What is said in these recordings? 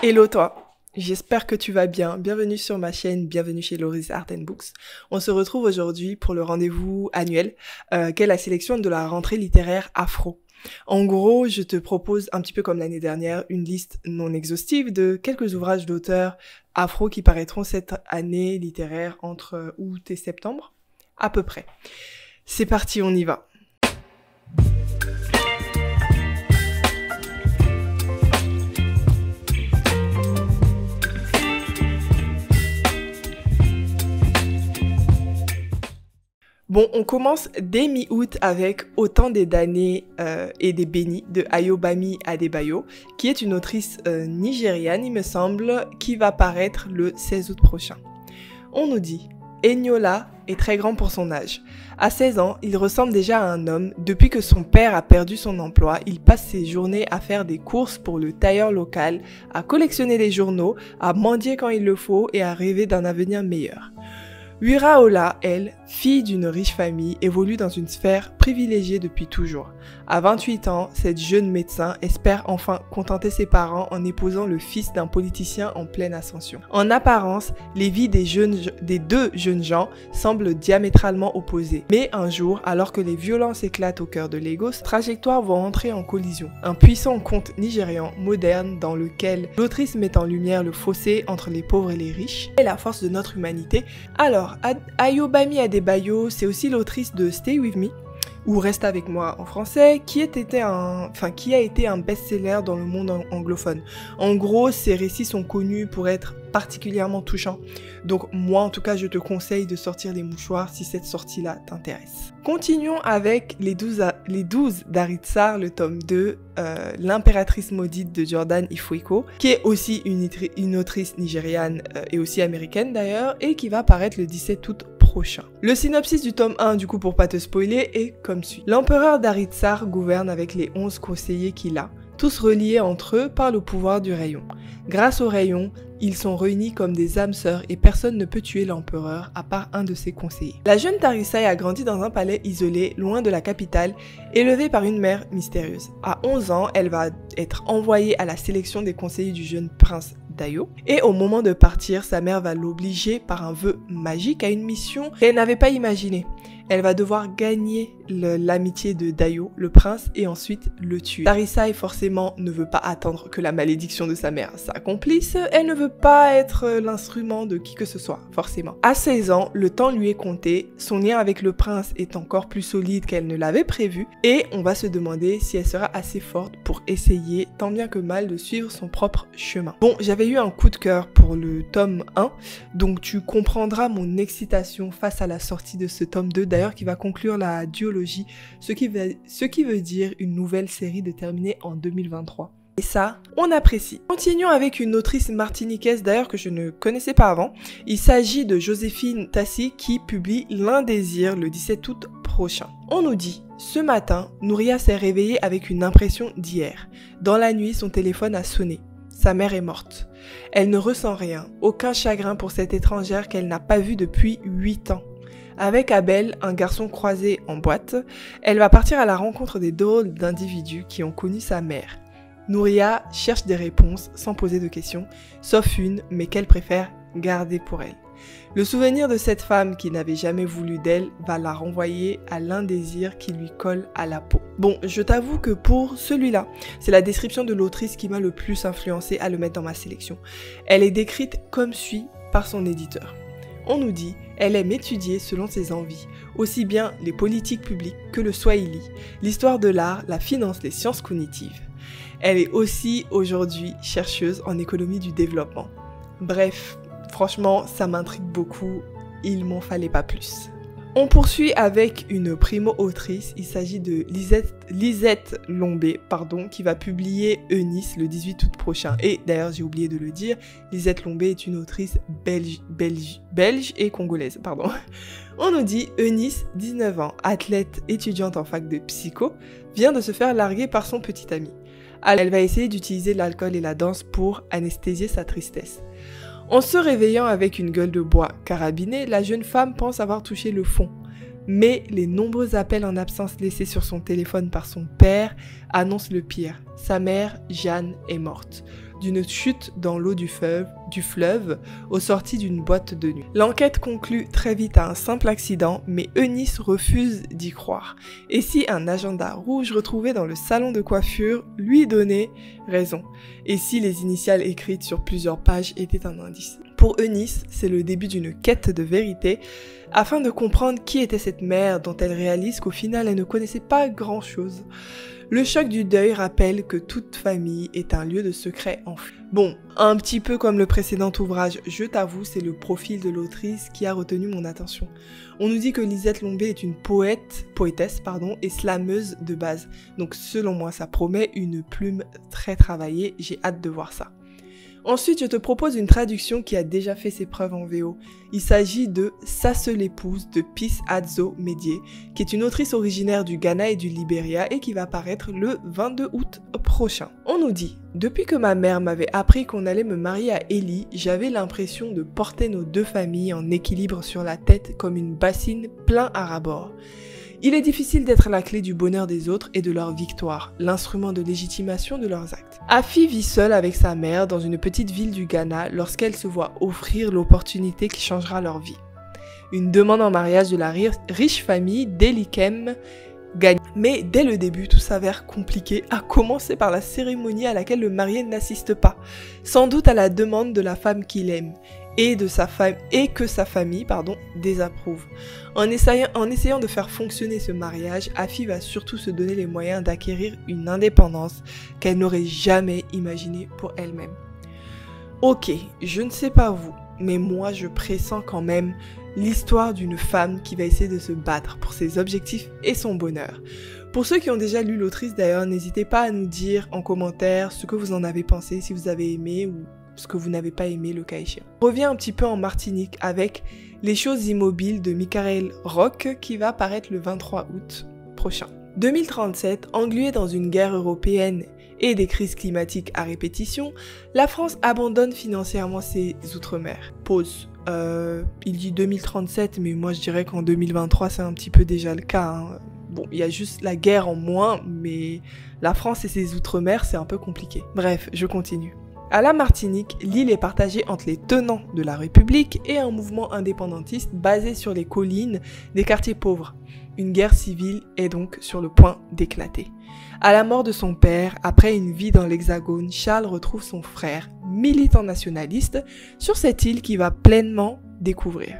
Hello toi, j'espère que tu vas bien. Bienvenue sur ma chaîne, bienvenue chez Laurie's Art and Books. On se retrouve aujourd'hui pour le rendez-vous annuel qu'est la sélection de la rentrée littéraire afro. En gros, je te propose, un petit peu comme l'année dernière, une liste non exhaustive de quelques ouvrages d'auteurs afro qui paraîtront cette année littéraire entre août et septembre, à peu près. C'est parti, on y va. Bon, on commence dès mi-août avec Autant des damnés et des bénis de Ayobami Adebayo, qui est une autrice nigériane, il me semble, qui va paraître le 16 août prochain. On nous dit « Eniola est très grand pour son âge. À 16 ans, il ressemble déjà à un homme. Depuis que son père a perdu son emploi, il passe ses journées à faire des courses pour le tailleur local, à collectionner les journaux, à mendier quand il le faut et à rêver d'un avenir meilleur. » Wiraola, elle, fille d'une riche famille, évolue dans une sphère privilégiée depuis toujours. À 28 ans, cette jeune médecin espère enfin contenter ses parents en épousant le fils d'un politicien en pleine ascension. En apparence, les vies des deux jeunes gens semblent diamétralement opposées. Mais un jour, alors que les violences éclatent au cœur de Lagos, trajectoires vont entrer en collision. Un puissant conte nigérian moderne dans lequel l'autrice met en lumière le fossé entre les pauvres et les riches et la force de notre humanité. Alors, Ayobami Adebayo, c'est aussi l'autrice de Stay With Me, ou Reste avec moi en français, qui a été un best-seller dans le monde anglophone. En gros, ses récits sont connus pour être particulièrement touchants. Donc moi, en tout cas, je te conseille de sortir les mouchoirs si cette sortie-là t'intéresse. Continuons avec les 12 d'Aritsar, le tome 2, L'impératrice maudite de Jordan Ifueko, qui est aussi une autrice nigériane et aussi américaine d'ailleurs, et qui va paraître le 17 août prochain. Le synopsis du tome 1, du coup pour pas te spoiler, est comme suit. L'empereur d'Aritsar gouverne avec les 11 conseillers qu'il a, tous reliés entre eux par le pouvoir du rayon. Grâce au rayon, ils sont réunis comme des âmes sœurs et personne ne peut tuer l'empereur à part un de ses conseillers. La jeune Tarissaï a grandi dans un palais isolé, loin de la capitale, élevée par une mère mystérieuse. À 11 ans, elle va être envoyée à la sélection des conseillers du jeune prince Dayo. Et au moment de partir, sa mère va l'obliger par un vœu magique à une mission qu'elle n'avait pas imaginée. Elle va devoir gagner l'amitié de Dayo, le prince, et ensuite le tuer. Tarissaï, forcément, ne veut pas attendre que la malédiction de sa mère s'accomplisse. Elle ne veut pas être l'instrument de qui que ce soit, forcément. À 16 ans, le temps lui est compté. Son lien avec le prince est encore plus solide qu'elle ne l'avait prévu. Et on va se demander si elle sera assez forte pour essayer, tant bien que mal, de suivre son propre chemin. Bon, j'avais eu un coup de cœur pour le tome 1, donc tu comprendras mon excitation face à la sortie de ce tome 2, d'ailleurs qui va conclure la duologie, ce qui veut dire une nouvelle série de terminée en 2023. Et ça, on apprécie. Continuons avec une autrice martiniquaise d'ailleurs que je ne connaissais pas avant. Il s'agit de Joséphine Tassi qui publie L'Indésir le 17 août prochain. On nous dit « Ce matin, Nouria s'est réveillée avec une impression d'hier. Dans la nuit, son téléphone a sonné. Sa mère est morte. Elle ne ressent rien, aucun chagrin pour cette étrangère qu'elle n'a pas vue depuis 8 ans. Avec Abel, un garçon croisé en boîte, elle va partir à la rencontre des drôles d'individus qui ont connu sa mère. Nouria cherche des réponses sans poser de questions, sauf une, mais qu'elle préfère garder pour elle. Le souvenir de cette femme qui n'avait jamais voulu d'elle va la renvoyer à l'indésir qui lui colle à la peau. Bon, je t'avoue que pour celui-là, c'est la description de l'autrice qui m'a le plus influencé à le mettre dans ma sélection. Elle est décrite comme suit par son éditeur. On nous dit, elle aime étudier selon ses envies, aussi bien les politiques publiques que le swahili, l'histoire de l'art, la finance, les sciences cognitives. Elle est aussi aujourd'hui chercheuse en économie du développement. Bref, franchement, ça m'intrigue beaucoup, il m'en fallait pas plus. On poursuit avec une primo-autrice, il s'agit de Lisette Lombé, qui va publier Eunice le 18 août prochain. Et d'ailleurs, j'ai oublié de le dire, Lisette Lombé est une autrice belge et congolaise, On nous dit Eunice, 19 ans, athlète étudiante en fac de psycho, vient de se faire larguer par son petit ami. Elle va essayer d'utiliser l'alcool et la danse pour anesthésier sa tristesse. En se réveillant avec une gueule de bois carabinée, la jeune femme pense avoir touché le fond. Mais les nombreux appels en absence laissés sur son téléphone par son père annoncent le pire. Sa mère, Jeanne, est morte. d'une chute dans l'eau du fleuve au sorti d'une boîte de nuit. L'enquête conclut très vite à un simple accident, mais Eunice refuse d'y croire. Et si un agenda rouge retrouvé dans le salon de coiffure lui donnait raison? Et si les initiales écrites sur plusieurs pages étaient un indice? Pour Eunice, c'est le début d'une quête de vérité afin de comprendre qui était cette mère dont elle réalise qu'au final elle ne connaissait pas grand-chose. Le choc du deuil rappelle que toute famille est un lieu de secret enfui. Bon, un petit peu comme le précédent ouvrage, je t'avoue, c'est le profil de l'autrice qui a retenu mon attention. On nous dit que Lisette Lombé est une poétesse, et slameuse de base. Donc selon moi, ça promet une plume très travaillée, j'ai hâte de voir ça. Ensuite, je te propose une traduction qui a déjà fait ses preuves en VO. Il s'agit de Ça se l'épouse de Peace Adzo Medier, qui est une autrice originaire du Ghana et du Libéria et qui va paraître le 22 août prochain. On nous dit « Depuis que ma mère m'avait appris qu'on allait me marier à Ellie, j'avais l'impression de porter nos deux familles en équilibre sur la tête comme une bassine plein à ras-bord. Il est difficile d'être la clé du bonheur des autres et de leur victoire, l'instrument de légitimation de leurs actes. Afi vit seule avec sa mère dans une petite ville du Ghana lorsqu'elle se voit offrir l'opportunité qui changera leur vie. Une demande en mariage de la riche famille d'Elikem gagne. Mais dès le début, tout s'avère compliqué, à commencer par la cérémonie à laquelle le marié n'assiste pas, sans doute à la demande de la femme qu'il aime. Et que sa famille désapprouve. En essayant de faire fonctionner ce mariage, Afi va surtout se donner les moyens d'acquérir une indépendance qu'elle n'aurait jamais imaginée pour elle-même. Ok, je ne sais pas vous, mais moi je pressens quand même l'histoire d'une femme qui va essayer de se battre pour ses objectifs et son bonheur. Pour ceux qui ont déjà lu l'autrice d'ailleurs, n'hésitez pas à nous dire en commentaire ce que vous en avez pensé, si vous avez aimé ou ce que vous n'avez pas aimé le cas échéant. On revient un petit peu en Martinique avec Les choses immobiles de Michael Roque qui va paraître le 23 août prochain. 2037, engluée dans une guerre européenne et des crises climatiques à répétition, la France abandonne financièrement ses outre-mer. Pause. Il dit 2037, mais moi je dirais qu'en 2023 c'est un petit peu déjà le cas. Hein. Bon, il y a juste la guerre en moins, mais la France et ses outre-mer c'est un peu compliqué. Bref, je continue. À la Martinique, l'île est partagée entre les tenants de la République et un mouvement indépendantiste basé sur les collines des quartiers pauvres. Une guerre civile est donc sur le point d'éclater. À la mort de son père, après une vie dans l'Hexagone, Charles retrouve son frère, militant nationaliste, sur cette île qu'il va pleinement découvrir.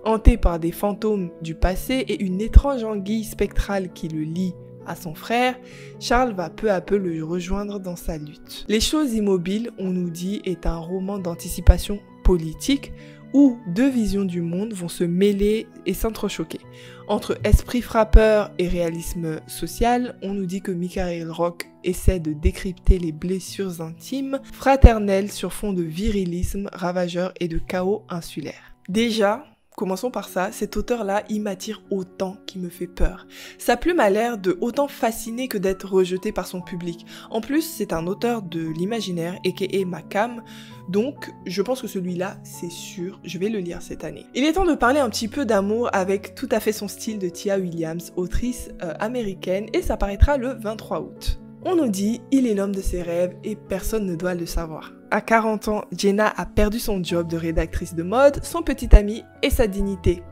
Hanté par des fantômes du passé et une étrange anguille spectrale qui le lie à son frère, Charles va peu à peu le rejoindre dans sa lutte. Les choses immobiles, on nous dit, est un roman d'anticipation politique où deux visions du monde vont se mêler et s'entrechoquer. Entre esprit frappeur et réalisme social, on nous dit que Michael Roque essaie de décrypter les blessures intimes, fraternelles sur fond de virilisme ravageur et de chaos insulaire. Déjà, commençons par ça, cet auteur-là, il m'attire autant qu'il me fait peur. Sa plume a l'air de autant fasciner que d'être rejeté par son public. En plus, c'est un auteur de l'imaginaire, aka ma cam, donc je pense que celui-là, c'est sûr, je vais le lire cette année. Il est temps de parler un petit peu d'amour avec tout à fait son style de Tia Williams, autrice américaine, et ça paraîtra le 23 août. On nous dit, il est l'homme de ses rêves et personne ne doit le savoir. À 40 ans, Jenna a perdu son job de rédactrice de mode, son petit ami et sa dignité,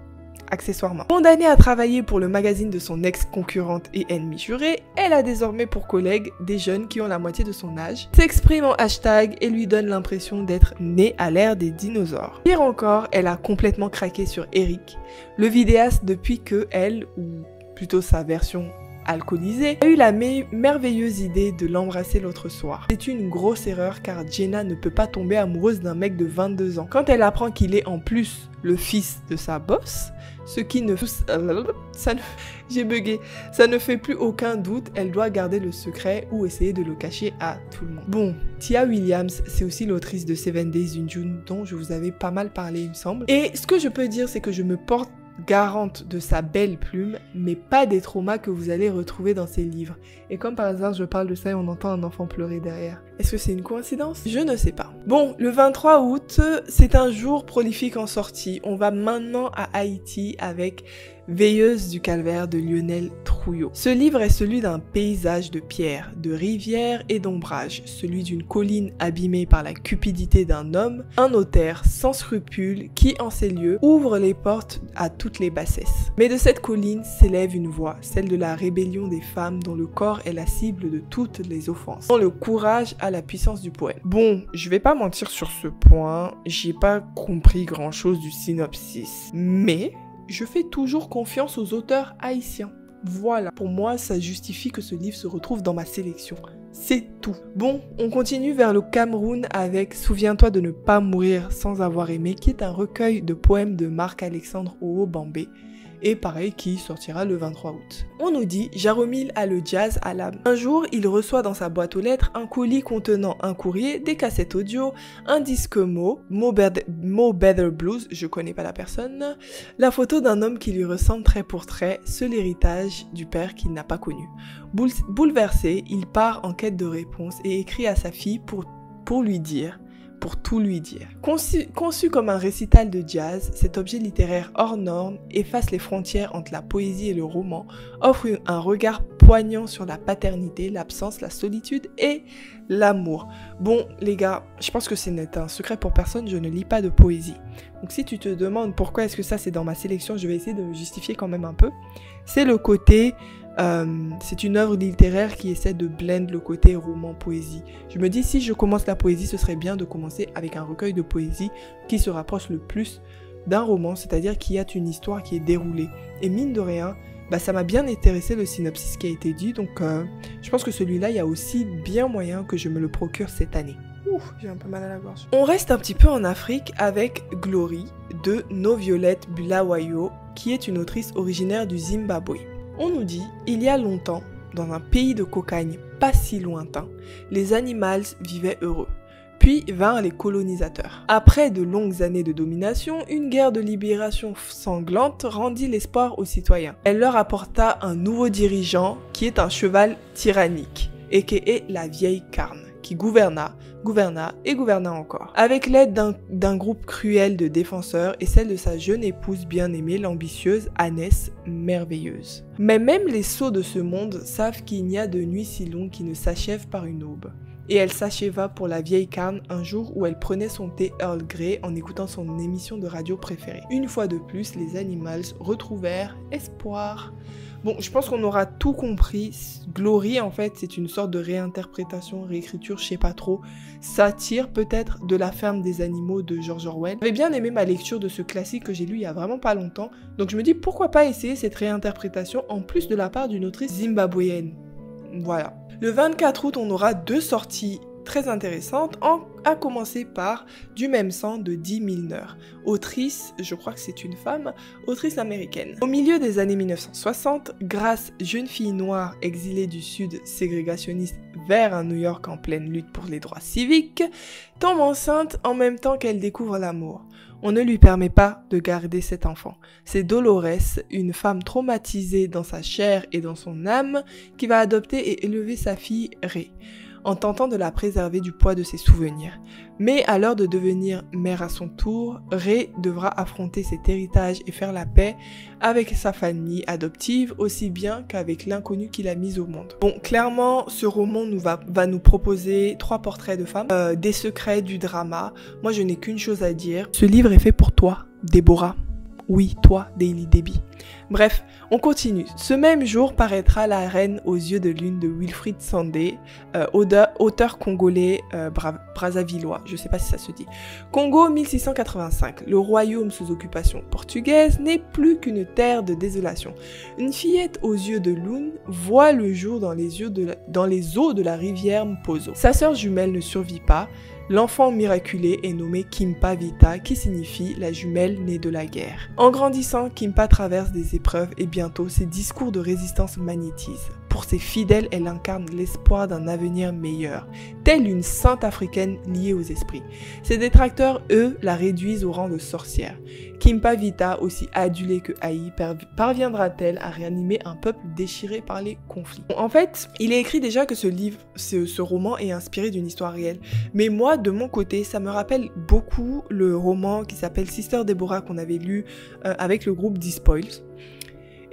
accessoirement. Condamnée à travailler pour le magazine de son ex-concurrente et ennemie jurée, elle a désormais pour collègues des jeunes qui ont la moitié de son âge, s'expriment en hashtag et lui donnent l'impression d'être née à l'ère des dinosaures. Pire encore, elle a complètement craqué sur Eric, le vidéaste depuis que elle, ou plutôt sa version alcoolisée, a eu la merveilleuse idée de l'embrasser l'autre soir. C'est une grosse erreur car Jenna ne peut pas tomber amoureuse d'un mec de 22 ans. Quand elle apprend qu'il est en plus le fils de sa boss, ce qui ne... J'ai bugué. Ça ne fait plus aucun doute, elle doit garder le secret ou essayer de le cacher à tout le monde. Bon, Tia Williams, c'est aussi l'autrice de 7 Days in June dont je vous avais pas mal parlé, il me semble. Et ce que je peux dire, c'est que je me porte garante de sa belle plume, mais pas des traumas que vous allez retrouver dans ses livres. Et comme par hasard, je parle de ça et on entend un enfant pleurer derrière. Est-ce que c'est une coïncidence? Je ne sais pas. Bon, le 23 août, c'est un jour prolifique en sortie. On va maintenant à Haïti avec Veilleuse du calvaire de Lionel Trouillot. Ce livre est celui d'un paysage de pierre, de rivière et d'ombrage, celui d'une colline abîmée par la cupidité d'un homme, un notaire sans scrupules qui, en ces lieux, ouvre les portes à toutes les bassesses. Mais de cette colline s'élève une voix, celle de la rébellion des femmes dont le corps est la cible de toutes les offenses, dont le courage a la puissance du poème. Bon, je vais pas mentir sur ce point, j'ai pas compris grand chose du synopsis, mais je fais toujours confiance aux auteurs haïtiens. Voilà, pour moi, ça justifie que ce livre se retrouve dans ma sélection. C'est tout. Bon, on continue vers le Cameroun avec Souviens-toi de ne pas mourir sans avoir aimé, qui est un recueil de poèmes de Marc-Alexandre Owo-Bambé. Et pareil, qui sortira le 23 août. On nous dit, Jaromil a le jazz à l'âme. Un jour, il reçoit dans sa boîte aux lettres un colis contenant un courrier, des cassettes audio, un disque Mo Better Blues, je connais pas la personne, la photo d'un homme qui lui ressemble trait pour trait, seul héritage du père qu'il n'a pas connu. Bouleversé, il part en quête de réponse et écrit à sa fille pour tout lui dire. Conçu comme un récital de jazz, cet objet littéraire hors norme efface les frontières entre la poésie et le roman, offre un regard poignant sur la paternité, l'absence, la solitude et l'amour. Bon, les gars, je pense que ce n'est un secret pour personne, je ne lis pas de poésie. Donc si tu te demandes pourquoi est-ce que ça c'est dans ma sélection, je vais essayer de justifier quand même un peu. C'est le côté... c'est une œuvre littéraire qui essaie de blend le côté roman-poésie. Je me dis, si je commence la poésie, ce serait bien de commencer avec un recueil de poésie qui se rapproche le plus d'un roman, c'est-à-dire qui a une histoire qui est déroulée. Et mine de rien, ça m'a bien intéressé le synopsis qui a été dit, donc je pense que celui-là, il y a aussi bien moyen que je me le procure cette année. Ouf, j'ai un peu mal à la gorge. On reste un petit peu en Afrique avec Glory de No-Violette Bulawayo, qui est une autrice originaire du Zimbabwe. On nous dit, il y a longtemps, dans un pays de cocagne pas si lointain, les animals vivaient heureux. Puis vinrent les colonisateurs. Après de longues années de domination, une guerre de libération sanglante rendit l'espoir aux citoyens. Elle leur apporta un nouveau dirigeant qui est un cheval tyrannique, a.k.a. la vieille carne, qui gouverna encore. Avec l'aide d'un groupe cruel de défenseurs et celle de sa jeune épouse bien-aimée, l'ambitieuse Annès merveilleuse. Mais même les sots de ce monde savent qu'il n'y a de nuit si longue qui ne s'achève par une aube. Et elle s'acheva pour la vieille carne un jour où elle prenait son thé Earl Grey en écoutant son émission de radio préférée. Une fois de plus, les animals retrouvèrent espoir. Bon, je pense qu'on aura tout compris. Glory, en fait, c'est une sorte de réinterprétation, réécriture, je sais pas trop. Satire, peut-être, de La ferme des animaux de George Orwell. J'avais bien aimé ma lecture de ce classique que j'ai lu il y a vraiment pas longtemps. Donc je me dis, pourquoi pas essayer cette réinterprétation en plus de la part d'une autrice zimbabwéenne. Voilà. Le 24 août, on aura 2 sorties très intéressantes, à commencer par Du même sang de Dee Milner, autrice, je crois que c'est une femme, autrice américaine. Au milieu des années 1960, Grace, jeune fille noire exilée du Sud ségrégationniste vers un New York en pleine lutte pour les droits civiques, tombe enceinte en même temps qu'elle découvre l'amour. On ne lui permet pas de garder cet enfant. C'est Dolores, une femme traumatisée dans sa chair et dans son âme, qui va adopter et élever sa fille Ray, en tentant de la préserver du poids de ses souvenirs. Mais à l'heure de devenir mère à son tour, Ray devra affronter cet héritage et faire la paix avec sa famille adoptive aussi bien qu'avec l'inconnu qu'il a mis au monde. Bon, clairement, ce roman va nous proposer 3 portraits de femmes, des secrets, du drama. Moi, je n'ai qu'une chose à dire. Ce livre est fait pour toi, Déborah. Oui, toi, Daily Debbie. Bref, on continue. Ce même jour paraîtra La Reine aux yeux de lune de Wilfrid Sandé, auteur congolais brazzavillois, je sais pas si ça se dit. Congo 1685, le royaume sous occupation portugaise n'est plus qu'une terre de désolation. Une fillette aux yeux de lune voit le jour dans les eaux de la rivière Mpozo. Sa sœur jumelle ne survit pas. L'enfant miraculé est nommé Kimpa Vita, qui signifie la jumelle née de la guerre. En grandissant, Kimpa traverse des épreuves et bientôt ses discours de résistance magnétisent. Pour ses fidèles, elle incarne l'espoir d'un avenir meilleur, telle une sainte africaine liée aux esprits. Ses détracteurs, eux, la réduisent au rang de sorcière. Kimpa Vita, aussi adulée que haïe, parviendra-t-elle à réanimer un peuple déchiré par les conflits? En fait, il est écrit déjà que ce roman est inspiré d'une histoire réelle. Mais moi, de mon côté, ça me rappelle beaucoup le roman qui s'appelle Sister Deborah qu'on avait lu avec le groupe Despoils.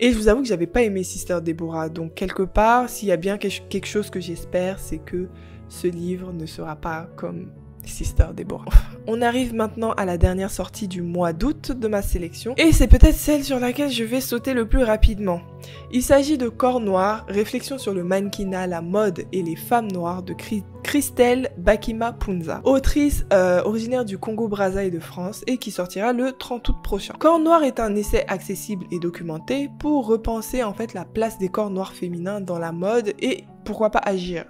Et je vous avoue que j'avais pas aimé Sister Deborah, donc quelque part, s'il y a bien quelque chose que j'espère, c'est que ce livre ne sera pas comme Sister Deborah. On arrive maintenant à la dernière sortie du mois d'août de ma sélection, et c'est peut-être celle sur laquelle je vais sauter le plus rapidement. Il s'agit de Corps Noir, réflexion sur le mannequinat, la mode et les femmes noires de Christelle Bakima Punza, autrice originaire du Congo-Brazza et de France et qui sortira le 30 août prochain. Corps Noir est un essai accessible et documenté pour repenser en fait la place des corps noirs féminins dans la mode et pourquoi pas agir.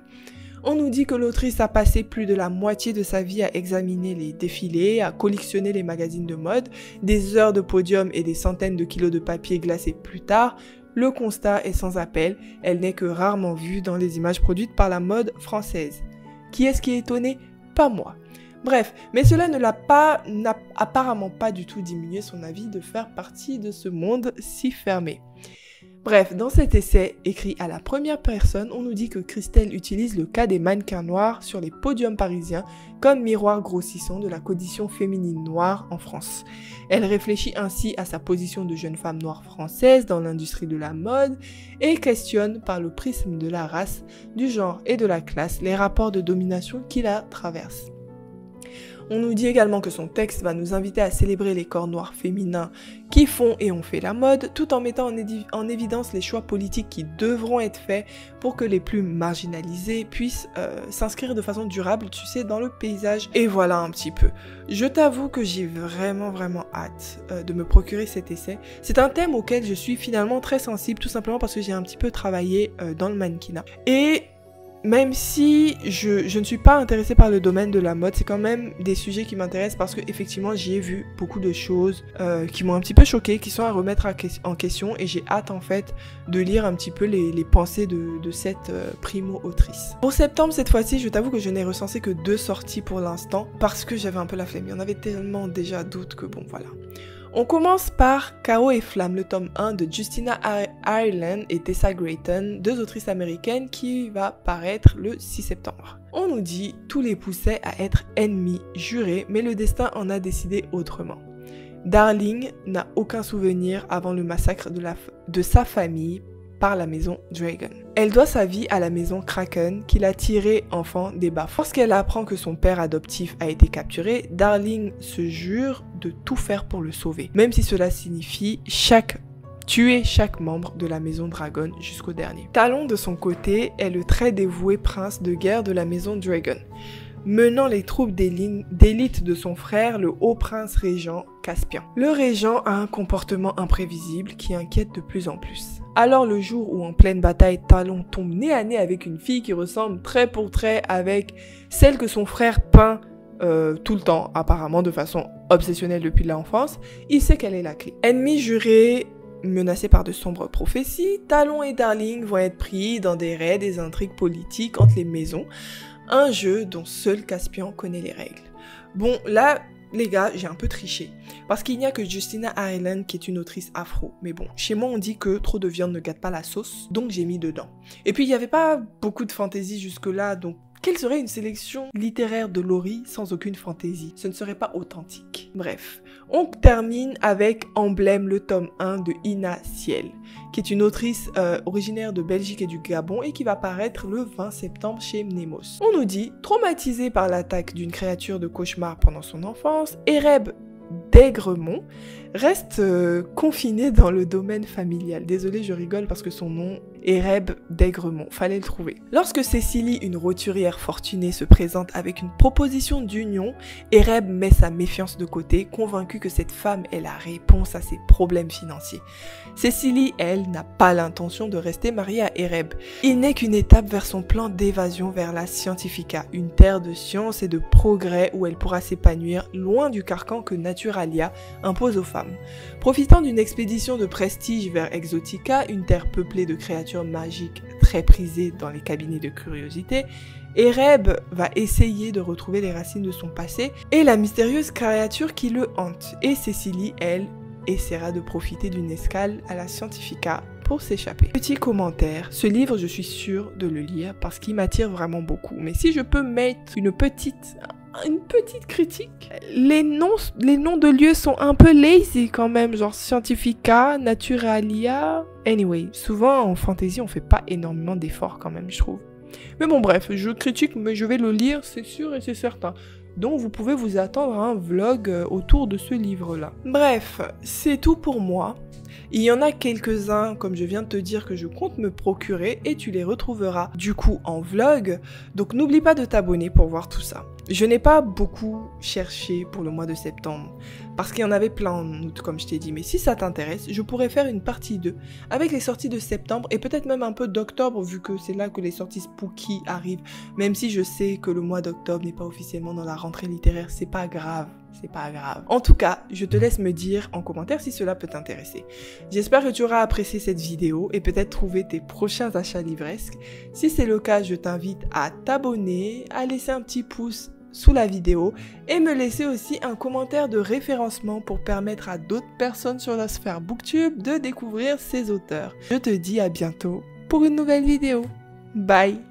On nous dit que l'autrice a passé plus de la moitié de sa vie à examiner les défilés, à collectionner les magazines de mode, des heures de podium et des centaines de kilos de papier glacé plus tard. Le constat est sans appel, elle n'est que rarement vue dans les images produites par la mode française. Qui est-ce qui est étonné? Pas moi. Bref, mais cela n'a apparemment pas du tout diminué son avis de faire partie de ce monde si fermé. Bref, dans cet essai, écrit à la première personne, on nous dit que Christelle utilise le cas des mannequins noirs sur les podiums parisiens comme miroir grossissant de la condition féminine noire en France. Elle réfléchit ainsi à sa position de jeune femme noire française dans l'industrie de la mode et questionne par le prisme de la race, du genre et de la classe les rapports de domination qui la traversent. On nous dit également que son texte va nous inviter à célébrer les corps noirs féminins qui font et ont fait la mode, tout en mettant en évidence les choix politiques qui devront être faits pour que les plus marginalisés puissent s'inscrire de façon durable, tu sais, dans le paysage. Et voilà un petit peu. Je t'avoue que j'ai vraiment hâte de me procurer cet essai. C'est un thème auquel je suis finalement très sensible, tout simplement parce que j'ai un petit peu travaillé dans le mannequinat. Et même si je ne suis pas intéressée par le domaine de la mode, c'est quand même des sujets qui m'intéressent parce que effectivement j'y ai vu beaucoup de choses qui m'ont un petit peu choquée, qui sont à remettre en question et j'ai hâte en fait de lire un petit peu les pensées de cette primo-autrice. Pour septembre cette fois-ci, je t'avoue que je n'ai recensé que 2 sorties pour l'instant parce que j'avais un peu la flemme. Il y en avait tellement déjà d'autres que bon voilà. On commence par Chaos et Flamme, le tome 1 de Justina Ireland et Tessa Grayton, 2 autrices américaines qui va paraître le 6 septembre. On nous dit tous les poussaient à être ennemis jurés, mais le destin en a décidé autrement. Darling n'a aucun souvenir avant le massacre de sa famille par la maison Dragon. Elle doit sa vie à la maison Kraken qui l'a tirée enfant des bas-fonds. Lorsqu'elle apprend que son père adoptif a été capturé, Darling se jure de tout faire pour le sauver, même si cela signifie tuer chaque membre de la maison Dragon jusqu'au dernier. Talon de son côté est le très dévoué prince de guerre de la maison Dragon, menant les troupes d'élite de son frère, le haut prince régent Caspian. Le régent a un comportement imprévisible qui inquiète de plus en plus. Alors le jour où en pleine bataille, Talon tombe nez à nez avec une fille qui ressemble trait pour trait avec celle que son frère peint tout le temps, apparemment de façon obsessionnelle depuis l'enfance, il sait quelle est la clé. Ennemi juré, menacés par de sombres prophéties, Talon et Darling vont être pris dans des raids, des intrigues politiques entre les maisons, un jeu dont seul Caspian connaît les règles. Bon, là, les gars, j'ai un peu triché, parce qu'il n'y a que Justina Ireland qui est une autrice afro. Mais bon, chez moi on dit que trop de viande ne gâte pas la sauce, donc j'ai mis dedans. Et puis il n'y avait pas beaucoup de fantaisie jusque-là, donc quelle serait une sélection littéraire de Laurie sans aucune fantaisie? Ce ne serait pas authentique. Bref, on termine avec Emblème, le tome 1 de Ina Ciel, qui est une autrice originaire de Belgique et du Gabon et qui va paraître le 20 septembre chez Mnemos. On nous dit, traumatisée par l'attaque d'une créature de cauchemar pendant son enfance, Ereb d'Aigremont reste confiné dans le domaine familial. Désolée, je rigole parce que son nom, Ereb d'Aigremont, fallait le trouver. Lorsque Cécilie, une roturière fortunée, se présente avec une proposition d'union, Ereb met sa méfiance de côté, convaincue que cette femme est la réponse à ses problèmes financiers. Cécilie, elle, n'a pas l'intention de rester mariée à Ereb. Il n'est qu'une étape vers son plan d'évasion vers la Scientifica, une terre de science et de progrès où elle pourra s'épanouir loin du carcan que Naturalia impose aux femmes. Profitant d'une expédition de prestige vers Exotica, une terre peuplée de créatures magiques très prisées dans les cabinets de curiosité, Ereb va essayer de retrouver les racines de son passé et la mystérieuse créature qui le hante. Et Cécilie, elle, essaiera de profiter d'une escale à la Scientifica pour s'échapper. Petit commentaire, ce livre je suis sûre de le lire parce qu'il m'attire vraiment beaucoup. Mais si je peux mettre une petite critique, les noms de lieux sont un peu lazy quand même, genre Scientifica, Naturalia, Anyway, souvent en fantasy, on fait pas énormément d'efforts quand même, je trouve. Mais bon, bref, je critique, mais je vais le lire, c'est sûr et c'est certain. Donc vous pouvez vous attendre à un vlog autour de ce livre-là. Bref, c'est tout pour moi. Il y en a quelques-uns, comme je viens de te dire, que je compte me procurer et tu les retrouveras du coup en vlog. Donc n'oublie pas de t'abonner pour voir tout ça. Je n'ai pas beaucoup cherché pour le mois de septembre parce qu'il y en avait plein en août comme je t'ai dit. Mais si ça t'intéresse, je pourrais faire une partie 2 avec les sorties de septembre et peut-être même un peu d'octobre vu que c'est là que les sorties spooky arrivent. Même si je sais que le mois d'octobre n'est pas officiellement dans la rentrée littéraire, c'est pas grave. C'est pas grave. En tout cas, je te laisse me dire en commentaire si cela peut t'intéresser. J'espère que tu auras apprécié cette vidéo et peut-être trouvé tes prochains achats livresques. Si c'est le cas, je t'invite à t'abonner, à laisser un petit pouce sous la vidéo et me laisser aussi un commentaire de référencement pour permettre à d'autres personnes sur la sphère Booktube de découvrir ces auteurs. Je te dis à bientôt pour une nouvelle vidéo. Bye!